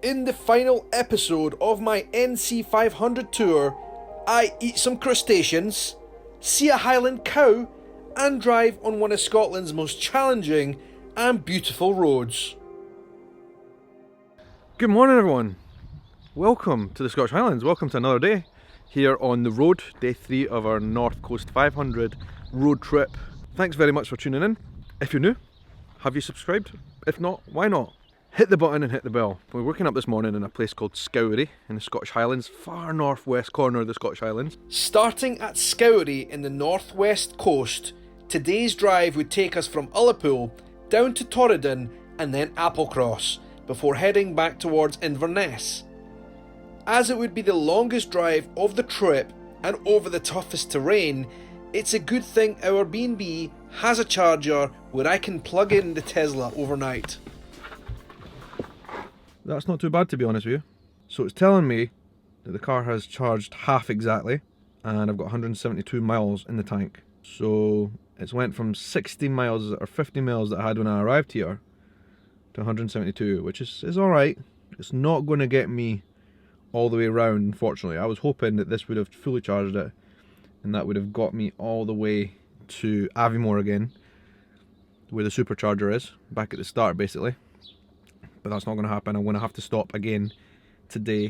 In the final episode of my NC500 tour, I eat some crustaceans, see a Highland cow, and drive on one of Scotland's most challenging and beautiful roads. Good morning everyone, welcome to the Scottish Highlands, welcome to another day here on the road, day 3 of our North Coast 500 road trip. Thanks very much for tuning in. If you're new, have you subscribed? If not, why not? Hit the button and hit the bell. We're waking up this morning in a place called Scourie in the Scottish Highlands, far northwest corner of the Scottish Highlands. Starting at Scourie in the northwest coast, today's drive would take us from Ullapool down to Torridon and then Applecross before heading back towards Inverness. As it would be the longest drive of the trip and over the toughest terrain, it's a good thing our B&B has a charger where I can plug in the Tesla overnight. That's not too bad, to be honest with you. So it's telling me that the car has charged half exactly and I've got 172 miles in the tank. So it's went from 60 miles or 50 miles that I had when I arrived here to 172, which is alright. It's not going to get me all the way around, unfortunately. I was hoping that this would have fully charged it and that would have got me all the way to Aviemore again, where the supercharger is, back at the start basically. But that's not going to happen. I'm going to have to stop again today.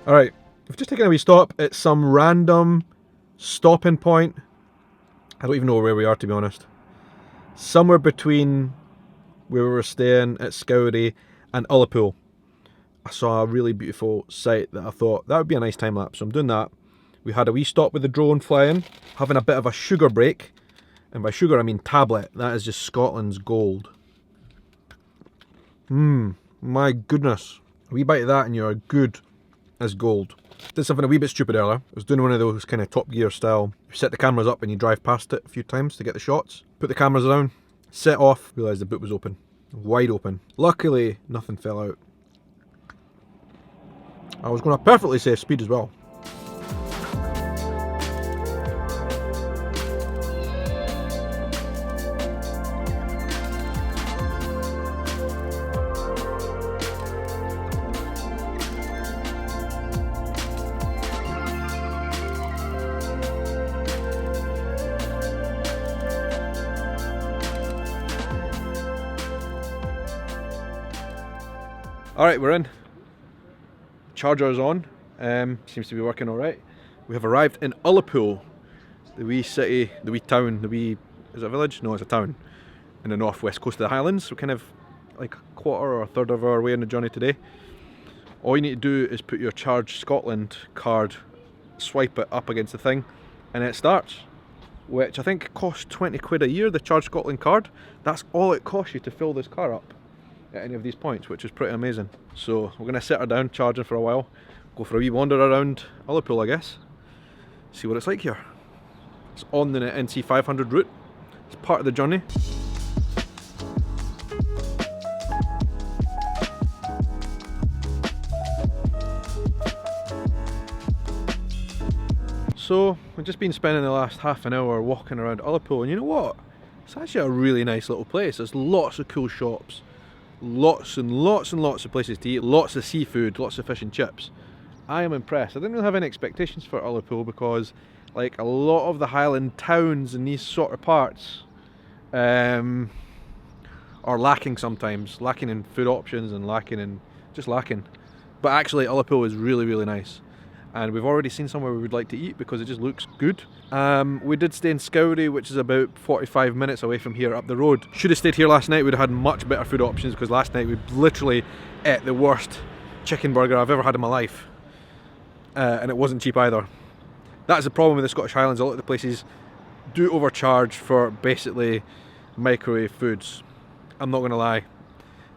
Alright, we've just taken a wee stop at some random stopping point. I don't even know where we are, to be honest. Somewhere between where we were staying at Scourie and Ullapool. I saw a really beautiful sight that I thought that would be a nice time lapse, so I'm doing that. We had a wee stop with the drone flying, having a bit of a sugar break. And by sugar I mean tablet. That is just Scotland's gold. My goodness. A wee bite of that and you're good as gold. Did something a wee bit stupid earlier. I was doing one of those kind of Top Gear style. You set the cameras up and you drive past it a few times to get the shots. Put the cameras down, set off, realised the boot was open. Wide open. Luckily, nothing fell out. I was going at a perfectly safe speed as well. Alright, we're in. Charger is on. Seems to be working alright. We have arrived in Ullapool, the wee city, the wee town, the wee... is it a village? No, it's a town. In the northwest coast of the Highlands. We're kind of like a quarter or a third of our way on the journey today. All you need to do is put your Charge Scotland card, swipe it up against the thing, and it starts. Which I think costs 20 quid a year, the Charge Scotland card. That's all it costs you to fill this car up at any of these points, which is pretty amazing. So we're going to sit her down charging for a while, go for a wee wander around Ullapool, I guess, see what it's like here. It's on the NC500 route, it's part of the journey. So we've just been spending the last half an hour walking around Ullapool, and you know what? It's actually a really nice little place. There's lots of cool shops. Lots and lots and lots of places to eat, lots of seafood, lots of fish and chips. I am impressed. I didn't really have any expectations for Ullapool because, like a lot of the Highland towns in these sort of parts are lacking sometimes. Lacking in food options and lacking. But actually Ullapool is really, really nice. And we've already seen somewhere we would like to eat because it just looks good. We did stay in Scourie, which is about 45 minutes away from here up the road. Should have stayed here last night, we'd have had much better food options because last night we literally ate the worst chicken burger I've ever had in my life. And it wasn't cheap either. That's the problem with the Scottish Highlands. A lot of the places do overcharge for basically microwave foods. I'm not going to lie.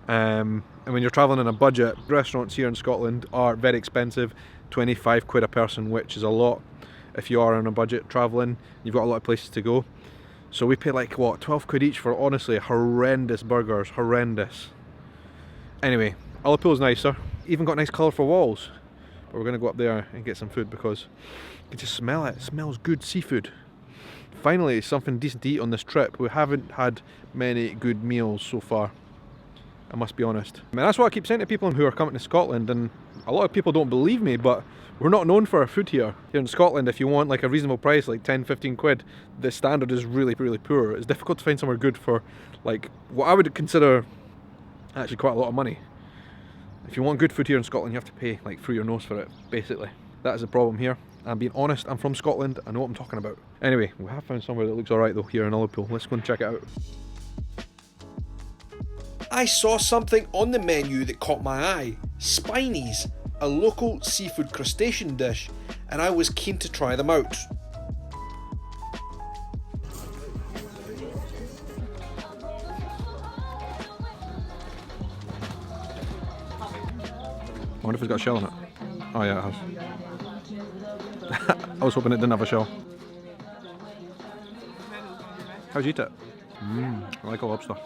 And when you're travelling on a budget, restaurants here in Scotland are very expensive. 25 quid a person, which is a lot. if you are on a budget travelling, you've got a lot of places to go. So we paid like, what, 12 quid each for honestly horrendous burgers, horrendous. Anyway, Ullapool's nicer, even got nice colourful walls. But we're going to go up there and get some food because you can just smell it. It smells good seafood. Finally, something decent to eat on this trip. We haven't had many good meals so far, I must be honest. I mean, that's what I keep saying to people who are coming to Scotland, and a lot of people don't believe me, but we're not known for our food here. Here in Scotland, if you want like a reasonable price, like 10-15 quid, the standard is really, really poor. It's difficult to find somewhere good for like what I would consider actually quite a lot of money. If you want good food here in Scotland, you have to pay like through your nose for it, basically. That is the problem here. I'm being honest, I'm from Scotland, I know what I'm talking about. Anyway, we have found somewhere that looks alright though here in Ullapool. Let's go and check it out. I saw something on the menu that caught my eye. Spinies, a local seafood crustacean dish, and I was keen to try them out. I wonder if it's got a shell in it. Oh yeah, it has. I was hoping it didn't have a shell. How'd you eat it? I like a lobster.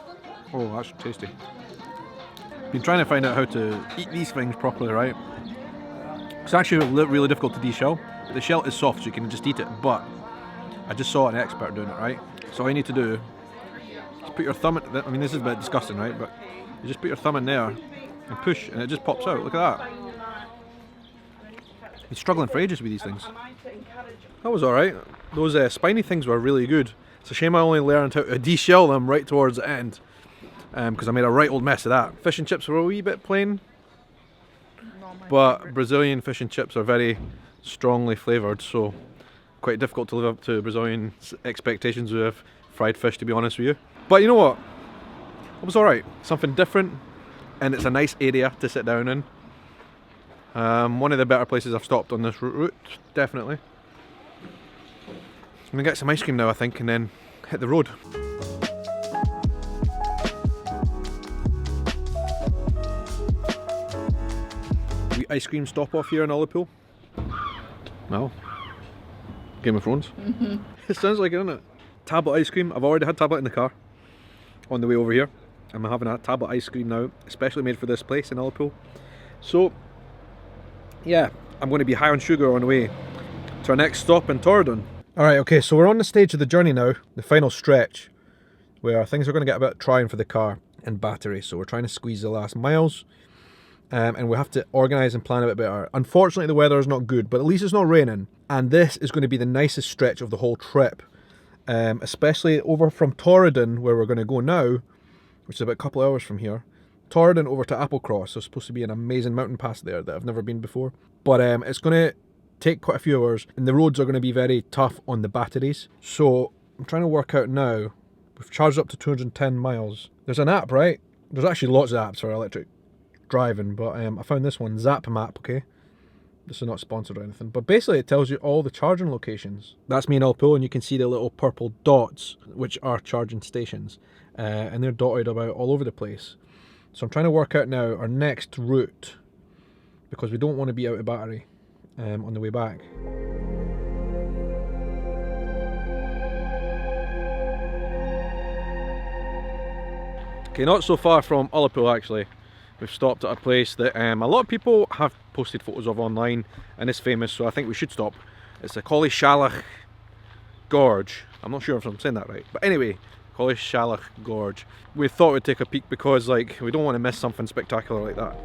Oh, that's tasty. Been trying to find out how to eat these things properly, right? It's actually really difficult to de-shell. The shell is soft, so you can just eat it, but I just saw an expert doing it, right? So all you need to do is put your thumb in, I mean this is a bit disgusting, right? But you just put your thumb in there and push, and it just pops out. Look at that. Been struggling for ages with these things. That was alright. Those spiny things were really good. It's a shame I only learned how to de-shell them right towards the end, because I made a right old mess of that. Fish and chips were a wee bit plain, but Brazilian fish and chips are very strongly flavoured, so quite difficult to live up to Brazilian expectations with fried fish, to be honest with you. But you know what? It was alright. Something different, and it's a nice area to sit down in. One of the better places I've stopped on this route, definitely. I'm gonna get some ice cream now, I think, and then hit the road. Wee ice cream stop off here in Ullapool. Well, Game of Thrones. It sounds like it, doesn't it? Tablet ice cream. I've already had tablet in the car on the way over here. I'm having a tablet ice cream now, especially made for this place in Ullapool. So, yeah, I'm going to be high on sugar on the way to our next stop in Torridon. Alright, okay, so we're on the stage of the journey now, the final stretch, where things are going to get a bit trying for the car and battery. So we're trying to squeeze the last miles, and we have to organise and plan a bit better. Unfortunately, the weather is not good, but at least it's not raining, and this is going to be the nicest stretch of the whole trip, especially over from Torridon, where we're going to go now, which is about a couple of hours from here. Torridon over to Applecross, so it's supposed to be an amazing mountain pass there that I've never been before. But it's going to take quite a few hours, and the roads are going to be very tough on the batteries. So I'm trying to work out now. We've charged up to 210 miles. There's an app, right? There's actually lots of apps for electric driving, but I found this one, Zap Map, okay? This is not sponsored or anything, but basically it tells you all the charging locations. That's me in Ullapool, and you can see the little purple dots, which are charging stations, and they're dotted about all over the place. So I'm trying to work out now our next route, because we don't want to be out of battery on the way back. Okay, not so far from Ullapool actually. We've stopped at a place that a lot of people have posted photos of online and is famous, so I think we should stop. It's the Bealach Gorge. I'm not sure if I'm saying that right, but anyway, Bealach Gorge. We thought we'd take a peek because like we don't want to miss something spectacular like that.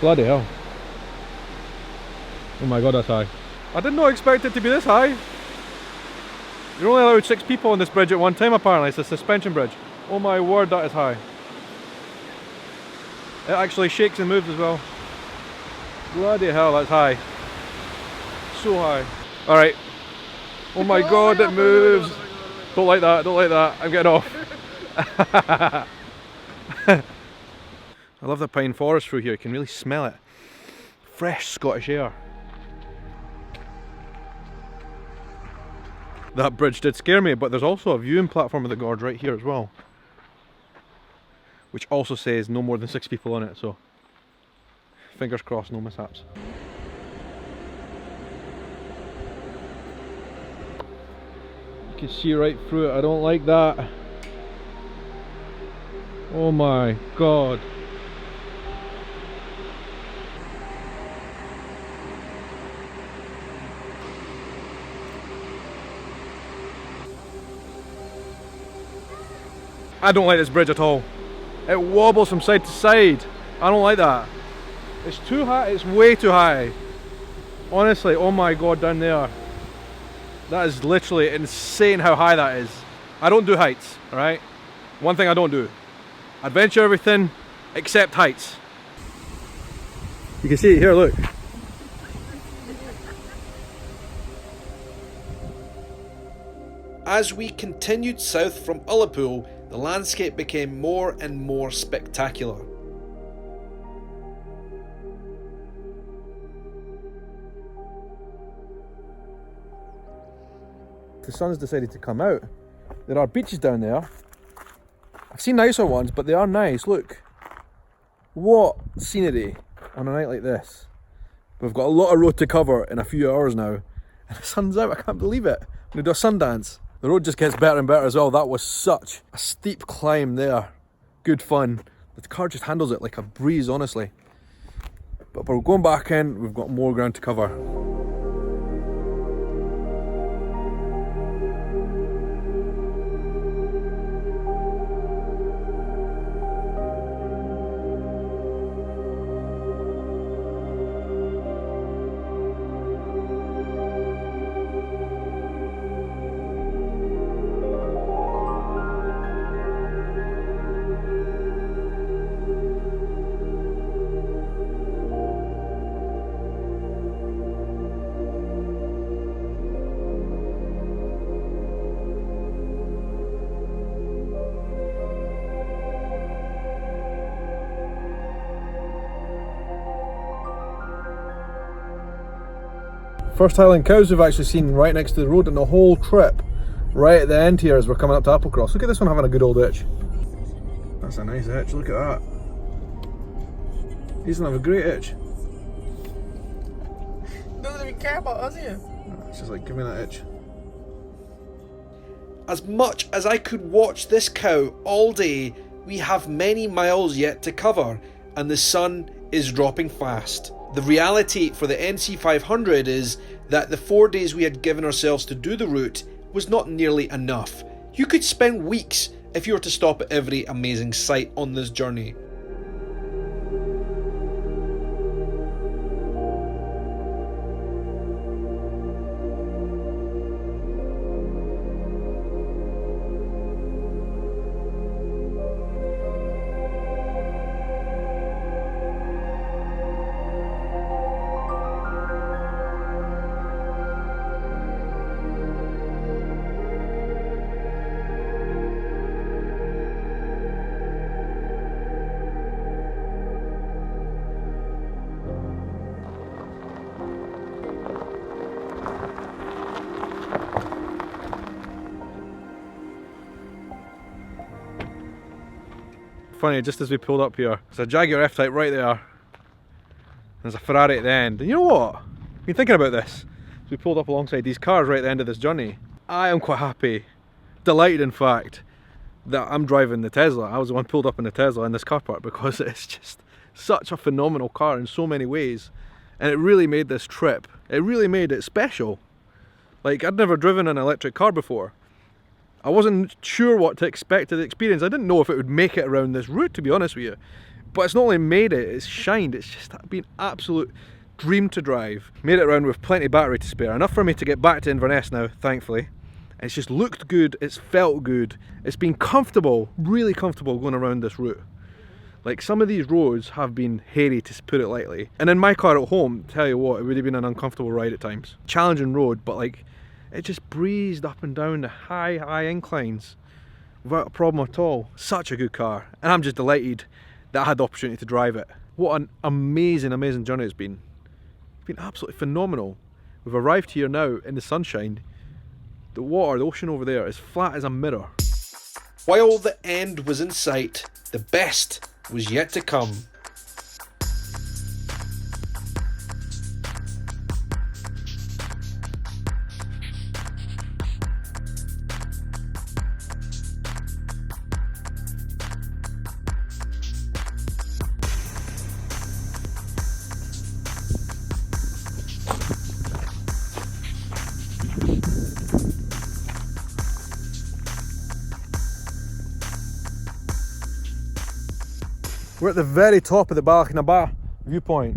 Bloody hell. Oh my god, that's high. I did not expect it to be this high. You're only allowed 6 people on this bridge at one time apparently. It's a suspension bridge. Oh my word, that is high. It actually shakes and moves as well. Bloody hell, that's high. So high. Alright. Oh my god, it moves. Don't like that, don't like that. I'm getting off. I love the pine forest through here. You can really smell it. Fresh Scottish air. That bridge did scare me, but there's also a viewing platform of the gorge right here as well, which also says no more than 6 people on it, so Fingers crossed, no mishaps. You can see right through it, I don't like that. Oh my god. I don't like this bridge at all. It wobbles from side to side. I don't like that. It's too high, it's way too high. Honestly, oh my god, down there. That is literally insane how high that is. I don't do heights, alright? One thing I don't do. Adventure everything except heights. You can see it here, look. As we continued south from Ullapool, the landscape became more and more spectacular. The sun's decided to come out. There are beaches down there. I've seen nicer ones, but they are nice. Look, what scenery on a night like this. We've got a lot of road to cover in a few hours now, and the sun's out. I can't believe it. I'm gonna do a Sundance. The road just gets better and better as well. That was such a steep climb there. Good fun. The car just handles it like a breeze, honestly. But we're going back in. We've got more ground to cover. First Highland cows we've actually seen right next to the road in the whole trip. Right at the end here as we're coming up to Applecross. Look at this one having a good old itch. That's a nice itch, look at that. He's gonna have a great itch. Doesn't even care about us here. It's just like, give me that itch. As much as I could watch this cow all day, we have many miles yet to cover, and the sun is dropping fast. The reality for the NC500 is that the 4 days we had given ourselves to do the route was not nearly enough. You could spend weeks if you were to stop at every amazing sight on this journey. Funny, just as we pulled up here, there's a Jaguar F-Type right there. There's a Ferrari at the end. And you know what? I've been thinking about this. As we pulled up alongside these cars right at the end of this journey. I am quite happy, delighted in fact, that I'm driving the Tesla. I was the one pulled up in the Tesla in this car park because it's just such a phenomenal car in so many ways. And it really made this trip, it really made it special. Like, I'd never driven an electric car before. I wasn't sure what to expect of the experience. I didn't know if it would make it around this route, to be honest with you. But it's not only made it, it's shined. It's just been absolute dream to drive. Made it around with plenty of battery to spare. Enough for me to get back to Inverness now, thankfully. It's just looked good, it's felt good. It's been comfortable, really comfortable going around this route. Like, some of these roads have been hairy, to put it lightly. And in my car at home, tell you what, it would have been an uncomfortable ride at times. Challenging road, but like, it just breezed up and down the high inclines without a problem at all. Such a good car, and I'm just delighted that I had the opportunity to drive it. What an amazing journey it's been. It's been absolutely phenomenal. We've arrived here now in the sunshine. The water, the ocean over there, is flat as a mirror. While the end was in sight, the best was yet to come. We're at the very top of the Bealach viewpoint.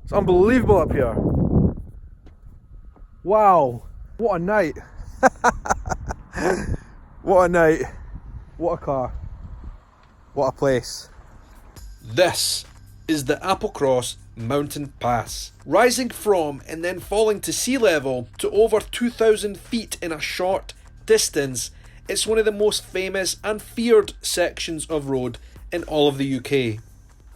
It's unbelievable up here. Wow, what a night. What a night. What a car. What a place. This is the Applecross Mountain Pass. Rising from and then falling to sea level to over 2,000 feet in a short distance, it's one of the most famous and feared sections of road in all of the UK.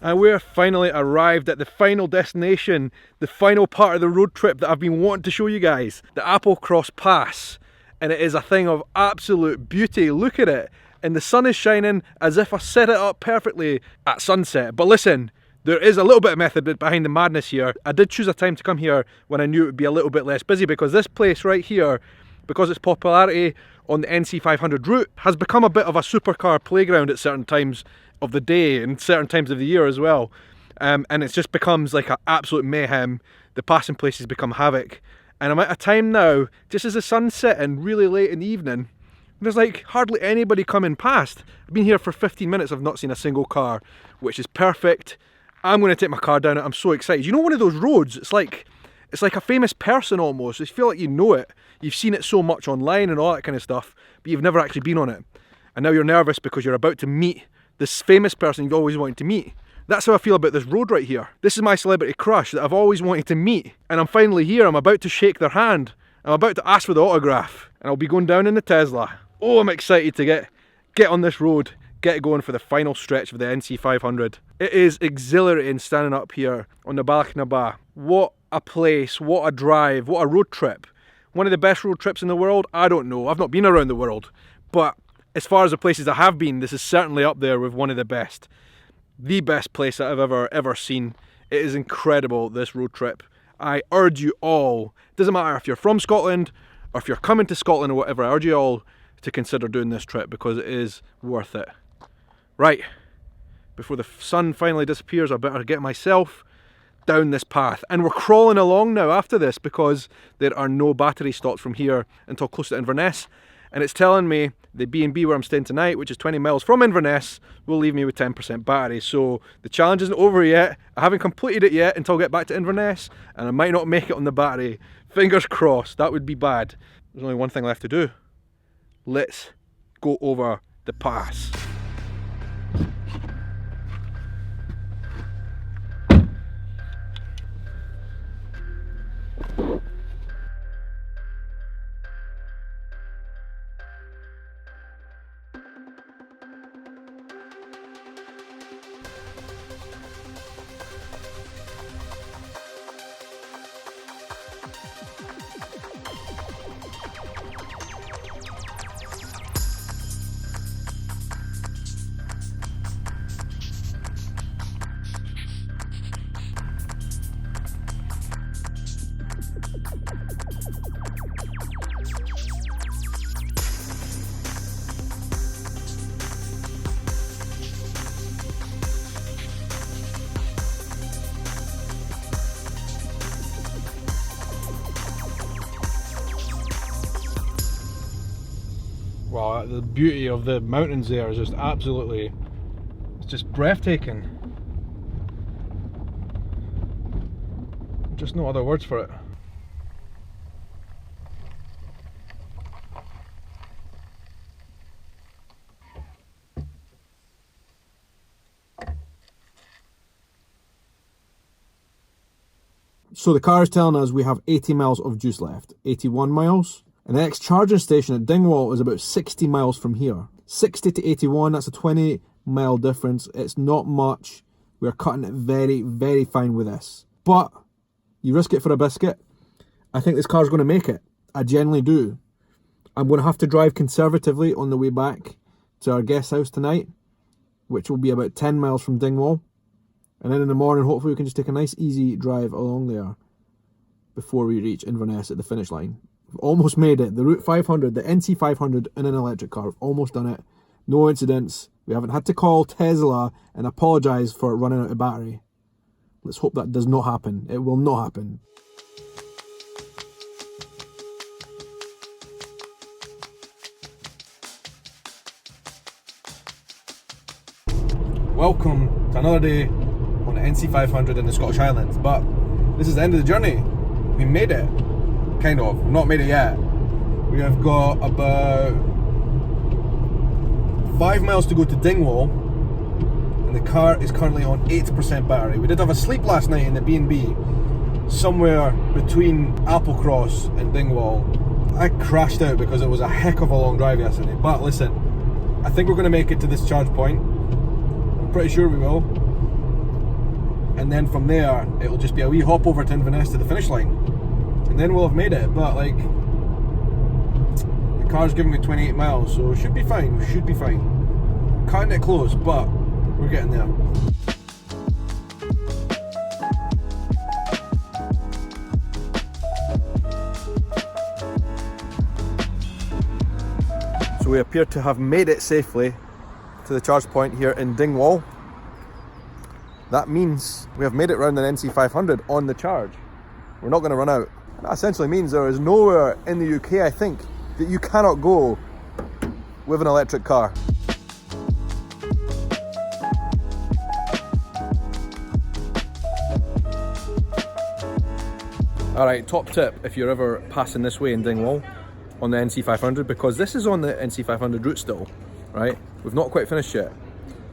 And we're finally arrived at the final destination, the final part of the road trip that I've been wanting to show you guys, the Applecross Pass. And it is a thing of absolute beauty. Look at it. And the sun is shining as if I set it up perfectly at sunset. But listen, there is a little bit of method behind the madness here. I did choose a time to come here when I knew it would be a little bit less busy, because this place right here, because its popularity on the NC500 route, has become a bit of a supercar playground at certain times of the day and certain times of the year as well. And it just becomes like an absolute mayhem. The passing places become havoc. And I'm at a time now, just as the sun's setting really late in the evening, there's like hardly anybody coming past. I've been here for 15 minutes, I've not seen a single car, which is perfect. I'm going to take my car down it, I'm so excited. You know, one of those roads, it's like a famous person almost. You feel like you know it. You've seen it so much online and all that kind of stuff, but you've never actually been on it. And now you're nervous because you're about to meet this famous person you've always wanted to meet. That's how I feel about this road right here. This is my celebrity crush that I've always wanted to meet. And I'm finally here, I'm about to shake their hand. I'm about to ask for the autograph. And I'll be going down in the Tesla. Oh, I'm excited to get on this road, get going for the final stretch of the NC500. It is exhilarating standing up here on the Bealach. What a place, what a drive, what a road trip. One of the best road trips in the world? I don't know, I've not been around the world. But as far as the places I have been, this is certainly up there with one of the best. The best place that I've ever seen. It is incredible, this road trip. I urge you all, doesn't matter if you're from Scotland or if you're coming to Scotland or whatever, I urge you all to consider doing this trip because it is worth it. Right, before the sun finally disappears, I better get myself down this path. And we're crawling along now after this because there are no battery stops from here until close to Inverness. And it's telling me the B&B where I'm staying tonight, which is 20 miles from Inverness, will leave me with 10% battery. So the challenge isn't over yet. I haven't completed it yet until I get back to Inverness, and I might not make it on the battery. Fingers crossed, that would be bad. There's only one thing left to do. Let's go over the pass. Wow, the beauty of the mountains there is just absolutely, it's just breathtaking. Just no other words for it. So the car is telling us we have 80 miles of juice left, 81 miles. And the next charging station at Dingwall is about 60 miles from here. 60 to 81, that's a 20 mile difference. It's not much. We're cutting it very, very fine with this. But you risk it for a biscuit. I think this car's going to make it. I genuinely do. I'm going to have to drive conservatively on the way back to our guest house tonight, which will be about 10 miles from Dingwall. And then in the morning, hopefully we can just take a nice easy drive along there before we reach Inverness at the finish line. We've almost made it. The Route 500, the NC500 in an electric car. We've almost done it. No incidents. We haven't had to call Tesla and apologise for running out of battery. Let's hope that does not happen. It will not happen. Welcome to another day on the NC500 in the Scottish Highlands, but this is the end of the journey. We made it, kind of. We've not made it yet. We have got about 5 miles to go to Dingwall, and the car is currently on 8% battery. We did have a sleep last night in the B&B, somewhere between Applecross and Dingwall. I crashed out because it was a heck of a long drive yesterday, but listen, I think we're going to make it to this charge point. Pretty sure we will, and then from there it'll just be a wee hop over to Inverness to the finish line, and then we'll have made it. But like, the car's giving me 28 miles, so it should be fine. We should be fine. Cutting it close, but we're getting there. So we appear to have made it safely to the charge point here in Dingwall. That means we have made it around an NC500 on the charge. We're not going to run out. That essentially means there is nowhere in the UK, I think, that you cannot go with an electric car. Alright, top tip if you're ever passing this way in Dingwall on the NC500, because this is on the NC500 route still, right? We've not quite finished yet.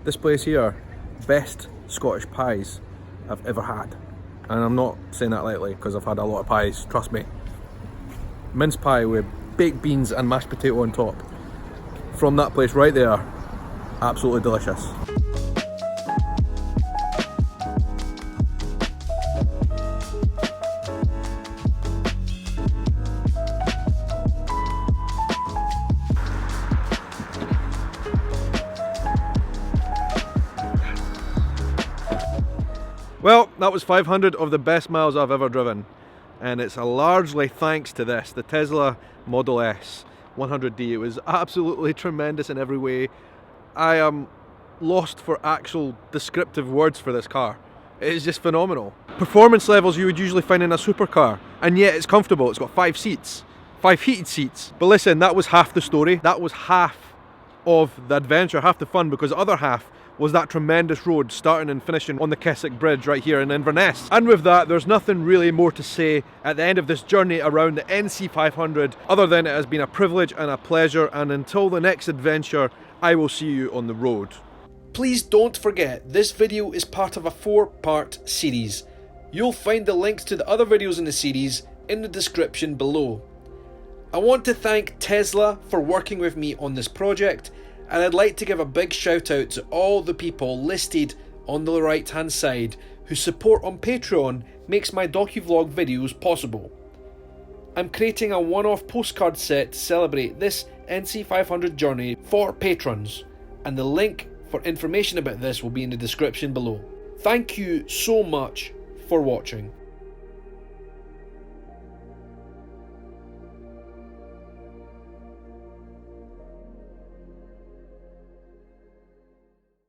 This place here, best Scottish pies I've ever had. And I'm not saying that lightly, because I've had a lot of pies, trust me. Mince pie with baked beans and mashed potato on top. From that place right there, absolutely delicious. Well, that was 500 of the best miles I've ever driven, and it's largely thanks to this, the Tesla Model S 100D. It was absolutely tremendous in every way. I am lost for actual descriptive words for this car. It is just phenomenal. Performance levels you would usually find in a supercar, and yet it's comfortable. It's got 5 seats, 5 heated seats. But listen, that was half the story. That was half of the adventure, half the fun, because the other half was that tremendous road starting and finishing on the Keswick Bridge right here in Inverness. And with that, there's nothing really more to say at the end of this journey around the NC500 other than it has been a privilege and a pleasure, and until the next adventure, I will see you on the road. Please don't forget, this video is part of a 4-part series. You'll find the links to the other videos in the series in the description below. I want to thank Tesla for working with me on this project, and I'd like to give a big shout out to all the people listed on the right hand side whose support on Patreon makes my docu-vlog videos possible. I'm creating a one-off postcard set to celebrate this NC500 journey for patrons, and the link for information about this will be in the description below. Thank you so much for watching.